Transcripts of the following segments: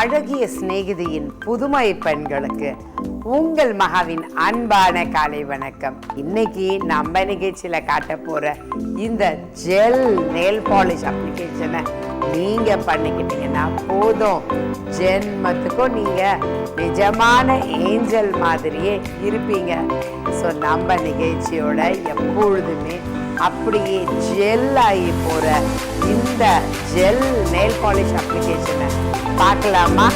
அழகிய சிநேகிதியின் புதுமை பெண்களுக்கு உங்கள் மகாவின் அன்பான காலை வணக்கம். இன்னைக்கு நம்ம நிகழ்ச்சியில காட்ட போற இந்த ஜெல் நெயில் பாலிஷ் அப்ளிகேஷனை நீங்க பண்ணிக்கிட்டீங்கன்னா போதும், ஜென்மத்துக்கும் நீங்க நிஜமான ஏஞ்சல் மாதிரியே இருப்பீங்க. ஸோ நம்ம நிகழ்ச்சியோட எப்பொழுதுமே அப்படியே ஜெல் ஆகி போற இந்த ஜெல் நெயில் பாலிஷ் அப்ளிகேஷனை பார்க்கலாமா?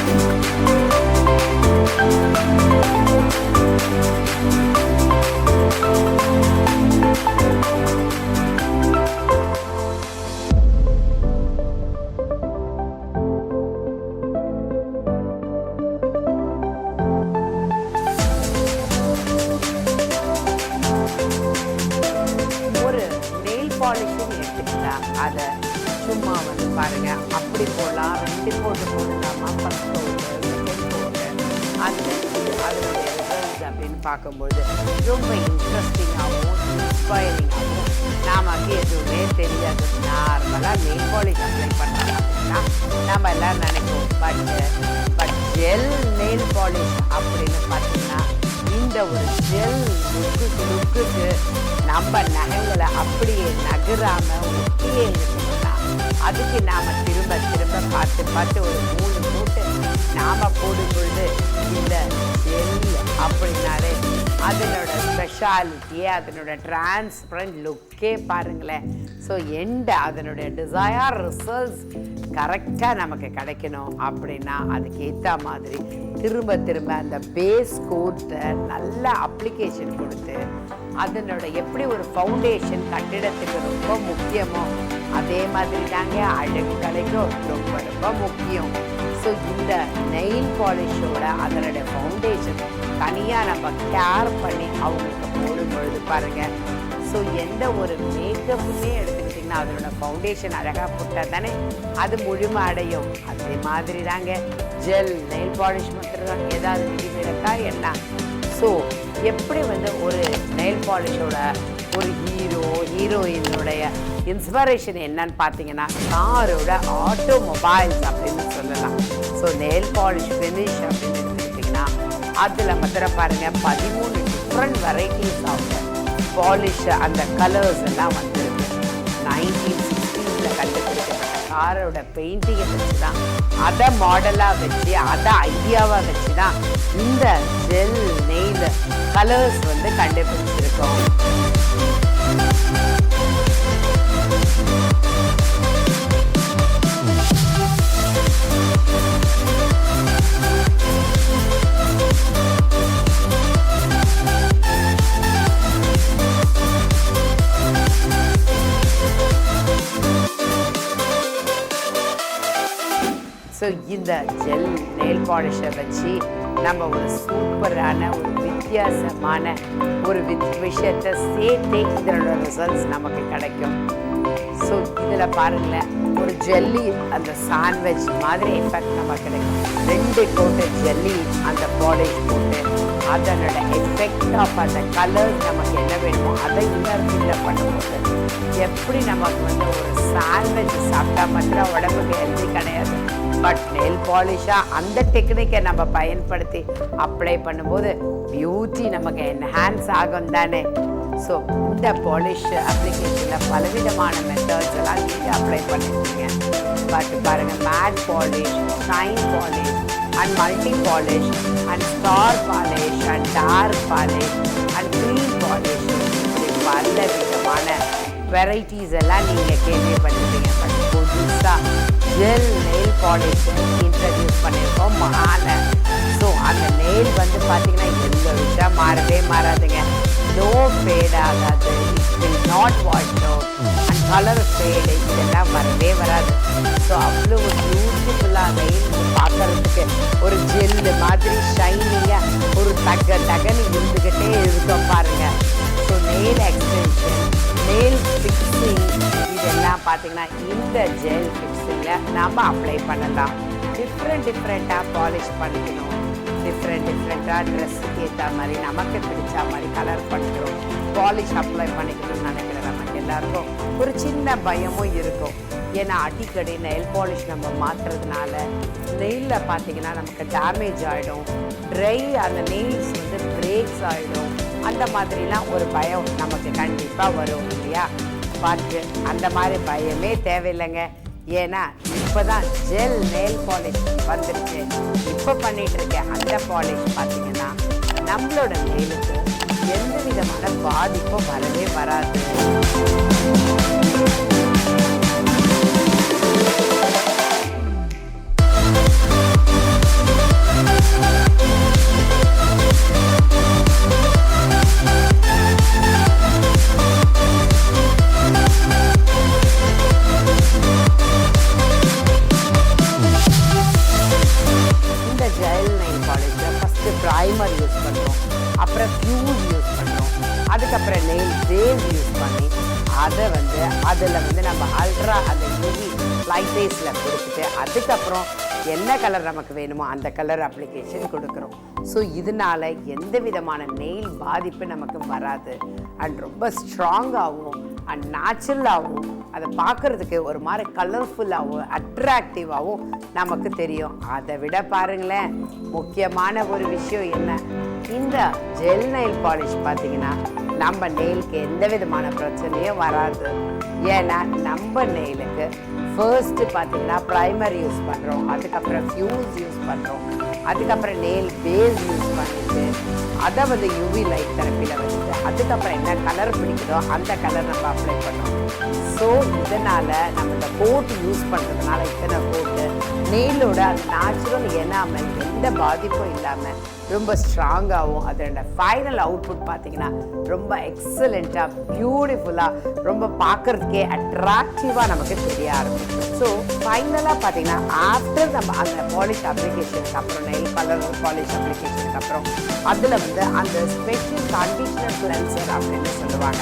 அதை சும்மா வந்து பாருங்க, அப்படி போடலாம், ரெண்டு போட்டு போடலாமா, ஃபர்ஸ்ட் போட்டு செகண்ட் போட்டு அந்த அதனுடைய ரிசல்ட்ஸ் அப்படின்னு பார்க்கும்போது ரொம்ப இன்ட்ரெஸ்டிங்காகவும் இன்ஸ்பைரிங்காகவும் நமக்கு எதுவுமே தெரியாது. நார்மலாக நெயில் பாலிஷ் அப்ளை பண்ணுறாங்க அப்படின்னா நம்ம எல்லாம் நினைப்போம். பட் ஜெல் நெயில் பாலிஷ் அப்படின்னு பார்த்தீங்கன்னா இந்த ஒரு ஜெல் லுக்குக்கு நம்ம நகங்களை அப்படியே நகராமல் ஒட்டியே இருக்கணும்னா அதுக்கு நாம் திரும்ப பார்த்து ஒரு 3 மூட்டை நாம் போடும்பொழுது இந்த ஜெல் அப்படின்னாலே அதனோட ஸ்பெஷாலிட்டியே, அதனோட டிரான்ஸ்பரண்ட் லுக்கே பாருங்களேன். ஸோ அதனுடைய டிசையர் ரிசல்ட்ஸ் கரெக்டாக நமக்கு கிடைக்கணும் அப்படின்னா அதுக்கு ஏற்ற மாதிரி திரும்ப அந்த பேஸ் கோட்டை நல்ல அப்ளிகேஷன் கொடுத்து அதனோட எப்படி ஒரு ஃபவுண்டேஷன் கட்டிடத்துக்கு ரொம்ப முக்கியமோ அதே மாதிரி தாங்க அழகு கலைக்கும் ரொம்ப முக்கியம். ஸோ இந்த நெயில் பாலிஷோட அதனுடைய ஃபவுண்டேஷன் தனியாக நம்ம கேர் பண்ணி அவங்களுக்கு போடும்பொழுது பாருங்கள். ஸோ எந்த ஒரு மேக்கப்புமே எடுத்துக்கிட்டிங்கன்னா அதனோட ஃபவுண்டேஷன் அழகாக போட்டால் தானே அது முழுமை அடையும். அதே மாதிரி தாங்க ஜெல் நெயில் பாலிஷ் மாத்திரம் ஏதாவது விதிவிலக்கா என்ன? ஸோ எப்படி வந்து ஒரு நெயில் பாலிஷோட ஒரு ஹீரோயினுடைய இன்ஸ்பிரேஷன் என்னன்னு பார்த்தீங்கன்னா காரோட ஆட்டோமொபைல்ஸ் அப்படின்னு சொல்லலாம். ஸோ நெயில் பாலிஷ் ஃபினிஷ் அப்படின்னு எடுத்துக்கிட்டிங்கன்னா அதில் மாத்திரம் பாருங்கள் 13 டிஃப்ரெண்ட் வெரைட்டிஸ் ஆஃப் பாலிஷ் அந்த கலர்ஸ் எல்லாம் வந்துருக்கு. 1960s கண்டுபிடிக்கப்பட்ட காரோட பெயிண்டிங்கை வச்சு தான், அதை மாடலாக வச்சு, அதை ஐடியாவாக வச்சு தான் இந்த ஜெல் நெயில் கலர்ஸ் வந்து கண்டுபிடிச்சிருக்கோம். ஸோ இந்த ஜெல் நெயில் பாலிஷை வச்சு நம்ம ஒரு சூப்பரான ஒரு வித்தியாசமான ஒரு விஷயத்தை சேர்த்தே இதனோட ரிசல்ட்ஸ் நமக்கு கிடைக்கும். ஸோ இதில் பாருங்களேன், ஒரு ஜெல்லி அந்த சாண்ட்விச் மாதிரி எஃபெக்ட் நமக்கு கிடைக்கும். 2 கோட்டு ஜெல்லி அந்த பாலிஷ் போட்டு அதனோட எஃபெக்ட் ஆஃப் அந்த கலர் நமக்கு என்ன வேணுமோ அதை இன்னொரு பண்ணும்போது எப்படி நமக்கு வந்து ஒரு சாண்ட்விச் சாப்பிட்டா மாத்திரம் உடம்புக்கு ஹெல்த்தி கிடையாது. பட் நெயில் பாலிஷாக அந்த டெக்னிக்கை நம்ம பயன்படுத்தி அப்ளை பண்ணும்போது பியூட்டி நமக்கு என்ஹான்ஸ் ஆகும் தானே. ஸோ இந்த பாலிஷ் அப்ளிகேஷனில் பலவிதமான மெத்தட்ஸ் எல்லாம் நீங்கள் அப்ளை பண்ணியிருக்கீங்க. பட் பாருங்கள், matte polish, shine polish and multi polish and star polish and dark polish and green polish, இப்படி பல விதமான வெரைட்டிஸ் எல்லாம் நீங்கள் கேள்விப்பட்டிருப்பீங்க. பட் புதுசாக ஜெல் நெயில் பாலிஷ் இன்ட்ரடியூஸ் பண்ணியிருக்கோம் மகால. ஸோ அந்த நெயில் வந்து பார்த்தீங்கன்னா எந்த விஷயம் மாறாதுங்க. நோ ஃபேட் ஆகாது, it will not wash out and colour fade இதெல்லாம் வரவே வராது. ஸோ அவ்வளோ ஒரு பியூட்டிஃபுல்லாக நெயில் பார்க்கறதுக்கு ஒரு ஜெல்லு மாதிரி ஷைனிங்காக ஒரு தகன்னு இருந்துக்கிட்டே இருக்கும் பாருங்கள். So nail extension, nail fixing இதெல்லாம் பார்த்தீங்கன்னா இந்த ஜெல் ஃபிக்ஸிங்கில் நம்ம அப்ளை பண்ணலாம். டிஃப்ரெண்ட்டாக பாலிஷ் பண்ணிக்கணும், டிஃப்ரெண்ட்டாக ட்ரெஸ்ஸுக்கு ஏற்ற மாதிரி நமக்கு பிடிச்ச மாதிரி கலர் பண்ணிக்கிறோம், பாலிஷ் அப்ளை பண்ணிக்கணும்னு நினைக்கிற நமக்கு எல்லாருக்கும் ஒரு சின்ன பயமும் இருக்கும். ஏன்னா அடிக்கடி நெயில் பாலிஷ் நம்ம மாற்றுறதுனால நெயிலில் பார்த்தீங்கன்னா நமக்கு டேமேஜ் ஆகிடும், ட்ரை அந்த நெயில்ஸ் வந்து பிரேக்ஸ் ஆகிடும். அந்த மாதிரிலாம் ஒரு பயம் நமக்கு கண்டிப்பாக வரும் இல்லையா? பார்த்து அந்த மாதிரி பயமே தேவையில்லைங்க. ஏன்னா இப்போ தான் ஜெல் நெயில் பாலிஷ் வந்துருச்சு. இப்போ பண்ணிகிட்டு இருக்கேன் அந்த பாலிஷ் பார்த்தீங்கன்னா நம்மளோட நெயிலுக்கு எந்த விதமான பாதிப்பும் வரவே வராது. ப்ரைமர் யூஸ் பண்ணுறோம், அப்புறம் ஃபியூஸ் யூஸ் பண்ணுறோம், அதுக்கப்புறம் நெயில் பேஸ் யூஸ் பண்ணி அதை வந்து அதில் வந்து நம்ம அல்ட்ரா அந்த யூவி லைட்டேஸில் கொடுத்துட்டு அதுக்கப்புறம் என்ன கலர் நமக்கு வேணுமோ அந்த கலர் அப்ளிகேஷன் கொடுக்குறோம். ஸோ இதனால் எந்த விதமான நெயில் பாதிப்பு நமக்கு வராது. அண்ட் ரொம்ப ஸ்ட்ராங்காகவும் அண்ட் நேச்சுரலாகவும் அதை பார்க்குறதுக்கு ஒரு மாதிரி கலர்ஃபுல்லாகவும் அட்ராக்டிவாகவும் நமக்கு தெரியும். அதை விட பாருங்களேன், முக்கியமான ஒரு விஷயம் என்ன, இந்த ஜெல் நெயில் பாலிஷ் பார்த்தீங்கன்னா நம்ம நெயிலுக்கு எந்த விதமான பிரச்சனையும் வராது. ஏன்னா நம்ம நெயிலுக்கு ஃபர்ஸ்ட்டு பார்த்தீங்கன்னா ப்ரைமர் யூஸ் பண்ணுறோம், அதுக்கப்புறம் ஃபியூஸ் யூஸ் பண்ணுறோம், அதுக்கப்புறம் நெயில் பேஸ் யூஸ் பண்ணிட்டு அதை வந்து யூவி லைட் தெரப்பியில் வச்சுட்டு அதுக்கப்புறம் என்ன கலர் பிடிக்குதோ அந்த கலர் நம்ம அப்ளை பண்ணோம். ஸோ இதனால் நம்ம இந்த கோட் யூஸ் பண்ணுறதுனால இத்தனை கோட்டு நெயிலோட அது நேச்சுரல் எனாமல் எந்த பாதிப்பும் இல்லாமல் ரொம்ப ஸ்ட்ராங்காகவும் அதோட ஃபைனல் அவுட்புட் பார்த்தீங்கன்னா ரொம்ப எக்ஸலண்ட்டாக பியூட்டிஃபுல்லாக ரொம்ப பார்க்குறதுக்கே அட்ராக்டிவாக நமக்கு தெரிய ஆரம்பிக்கும். ஸோ ஃபைனலாக பார்த்தீங்கன்னா ஆஃப்டர் நம்ம அந்த பாலிஷ் அப்ளிகேஷனுக்கு அப்புறம் நெயில் கலர் பாலிஷ் அப்ளிகேஷனுக்கு அப்புறம் அதில் வந்து அந்த ஸ்பெஷல் கண்டிஷனர் கிளென்சர் அப்படின்னு சொல்லுவாங்க.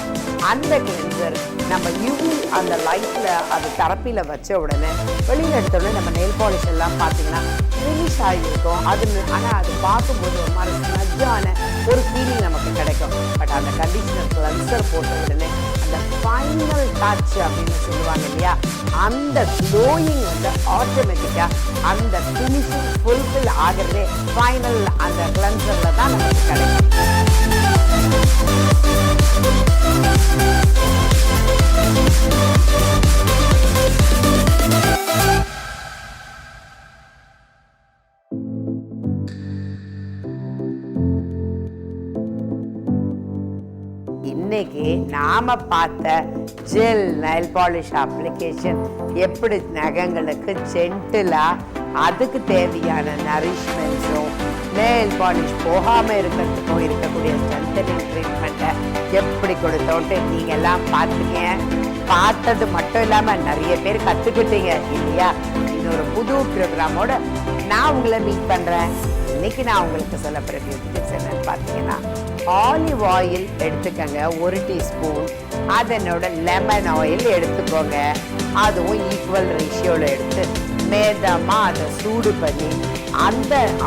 அந்த கிளென்சர் நம்ம யூவி அந்த லைட்டில் அது தெரப்பியில் வச்ச உடனே வெளியில் எடுத்தோடனே நம்ம நெயில் பாலிஷ் எல்லாம் பார்த்தீங்கன்னா ஃபினிஷ் ஆகியிருக்கும். அது ஆனால் அது பார்க்கும்போது ஒரு மாதிரி ஸ்மஜ்ஜான ஒரு ஃபீலிங் நமக்கு கிடைக்கும். பட் அந்த கண்டிஷனர் கிளென்சர் போட்ட உடனே அந்த ஃபைனல் டச் அப்படின்னு சொல்லுவாங்க இல்லையா, அந்த க்ளோயிங் வந்து ஆட்டோமேட்டிக்காக அந்த ஃபினிஷிங் ஃபுல்ஃபில் ஆகிறதே ஃபைனல் அந்த கிளென்சரில் தான் நமக்கு கிடைக்கும். இன்னைக்கு நாம பார்த்த ஜெல் நெயில் பாலிஷ் அப்ளிகேஷன் எப்படி நகங்களுக்கு ஜென்டிலாக அதுக்கு தேவையான நரிஷ்மெண்ட்ஸும் நெயில் பாலிஷ் போகாமல் இருக்கிறதுக்கும் இருக்கக்கூடிய ஸ்ட்ரென்தனிங் ட்ரீட்மெண்ட்டை எப்படி கொடுத்தோன்ட்டு நீங்கள் எல்லாம் பார்த்தீங்க. பார்த்தது மட்டும் இல்லாமல் நிறைய பேர் கற்றுக்கிட்டீங்க இல்லையா? இன்னொரு புது ப்ரோக்ராமோட நான் உங்களை மீட் பண்ணுறேன். இன்னைக்கு நான் உங்களுக்கு சொல்ல போகிற டிப்ஸ் என்னன்னு பார்த்தீங்கன்னா, ஆலிவ் ஆயில் எடுத்துக்கங்க 1 டீஸ்பூன், அதனோட லெமன் ஆயில் எடுத்துக்கோங்க, அதுவும் ஈக்குவல் ரேஷியோவில் எடுத்து மேதமாக அதை சூடு பண்ணி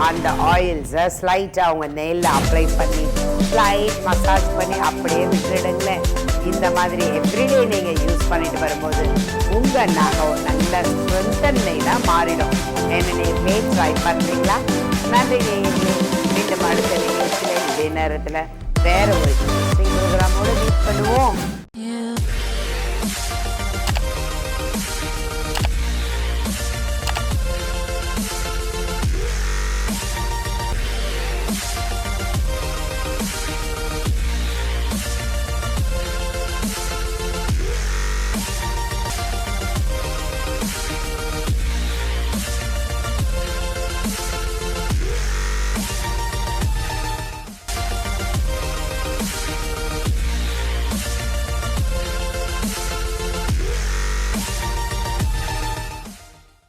அந்த ஆயில்ஸை ஸ்லைட்டாக அவங்க நெயிலில் அப்ளை பண்ணி ஸ்லைட் மசாஜ் பண்ணி அப்படியே விட்டுடுங்களேன். இந்த மாதிரி எவ்ரிடே நீங்கள் யூஸ் பண்ணிட்டு வரும்போது உங்கள் நகம் நல்ல ஸ்ட்ரென்தன் நெயிலாக மாறிடும். என்ன ட்ரை பண்ணுறீங்களா? நன்றி நேயர்களே. மீண்டும் அடுத்த நிகழ்ச்சியில் இதே நேரத்தில் வேற ஒரு ப்ரோக்ராமோடு மீட் பண்ணுவோம்.